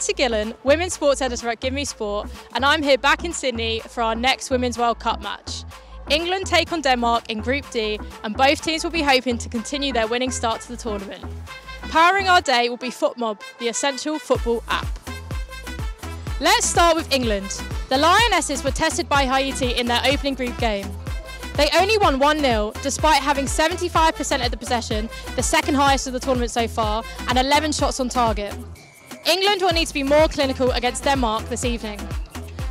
Nancy Gillen, Women's Sports Editor at Give Me Sport, and I'm here back in Sydney for our next Women's World Cup match. England take on Denmark in Group D, and both teams will be hoping to continue their winning start to the tournament. Powering our day will be FotMob, the essential football app. Let's start with England. The Lionesses were tested by Haiti in their opening group game. They only won 1-0, despite having 75% of the possession, the second highest of the tournament so far, and 11 shots on target. England will need to be more clinical against Denmark this evening.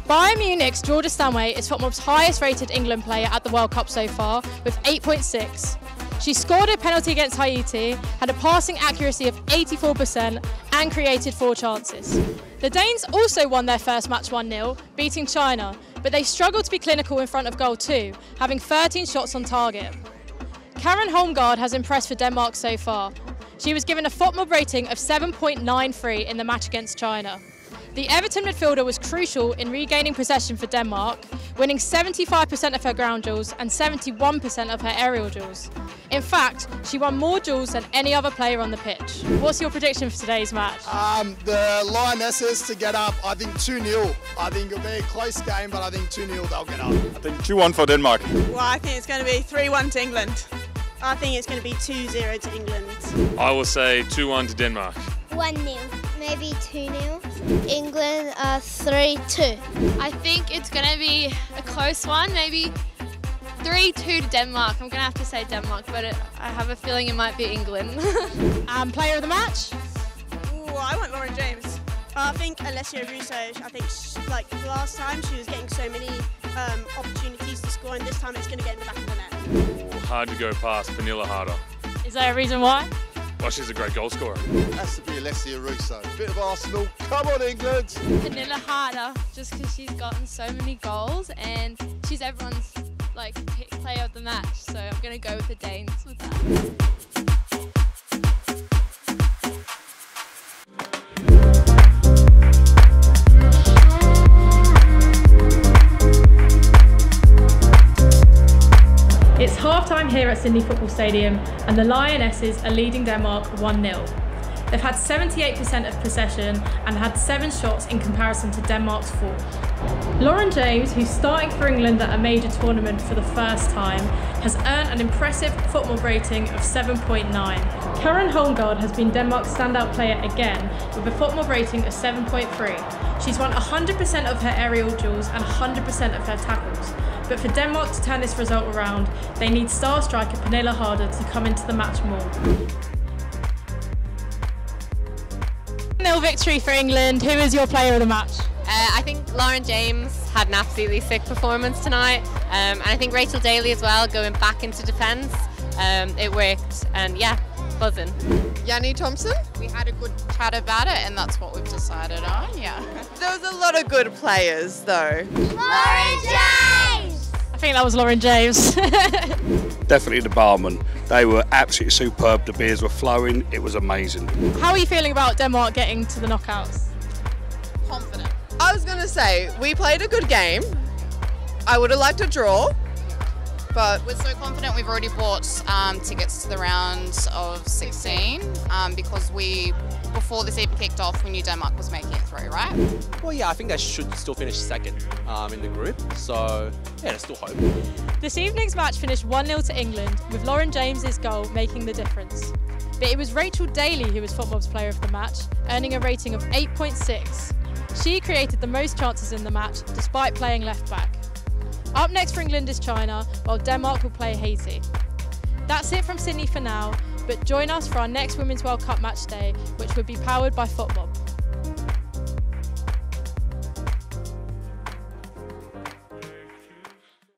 Bayern Munich's Georgia Stanway is FotMob's highest rated England player at the World Cup so far, with 8.6. She scored a penalty against Haiti, had a passing accuracy of 84% and created 4 chances. The Danes also won their first match 1-0, beating China, but they struggled to be clinical in front of goal too, having 13 shots on target. Karen Holmgaard has impressed for Denmark so far. She was given a FotMob rating of 7.93 in the match against China. The Everton midfielder was crucial in regaining possession for Denmark, winning 75% of her ground duels and 71% of her aerial duels. In fact, she won more duels than any other player on the pitch. What's your prediction for today's match? The Lionesses to get up, I think 2-0. I think it'll be a close game, but I think 2-0 they'll get up. I think 2-1 for Denmark. Well, I think it's going to be 3-1 to England. I think it's going to be 2-0 to England. I will say 2-1 to Denmark. 1-0, maybe 2-0. England 3-2. I think it's going to be a close one, maybe 3-2 to Denmark. I'm going to have to say Denmark, but I have a feeling it might be England. Player of the match? Ooh, I want Lauren James. I think Alessia Russo, I think like last time she was getting so many opportunities to score, and this time it's going to get in the back of the net. Hard to go past Vanilla Harder. Is there a reason why? Well, she's a great goal scorer. Has to be Alessia Russo. Bit of Arsenal. Come on, England. Vanilla Harder, just because she's gotten so many goals and she's everyone's player of the match. So I'm going to go with the Danes with that. It's half-time here at Sydney Football Stadium and the Lionesses are leading Denmark 1-0. They've had 78% of possession and had 7 shots in comparison to Denmark's 4. Lauren James, who's starting for England at a major tournament for the first time, has earned an impressive FotMob rating of 7.9. Karen Holmgaard has been Denmark's standout player again with a FotMob rating of 7.3. She's won 100% of her aerial duels and 100% of her tackles. But for Denmark to turn this result around, they need star striker Vanilla Harder to come into the match more. 1-0 victory for England. Who is your player of the match? I think Lauren James had an absolutely sick performance tonight, and I think Rachel Daly as well, going back into defence. It worked, and yeah, buzzing. Yanni Thompson. We had a good chat about it, and that's what we've decided on, yeah. There was a lot of good players, though. Lauren James! I think that was Lauren James. Definitely the barman. They were absolutely superb. The beers were flowing. It was amazing. How are you feeling about Denmark getting to the knockouts? Confident. I was going to say, we played a good game. I would have liked a draw, but we're so confident we've already bought tickets to the round of 16 because before this even kicked off, we knew Denmark was making it through, right? Well, yeah, I think they should still finish second in the group, so yeah, there's still hope. This evening's match finished 1-0 to England, with Lauren James's goal making the difference. But it was Rachel Daly who was FotMob's player of the match, earning a rating of 8.6. She created the most chances in the match, despite playing left back. Up next for England is China, while Denmark will play Haiti. That's it from Sydney for now, but join us for our next Women's World Cup match day, which will be powered by FotMob.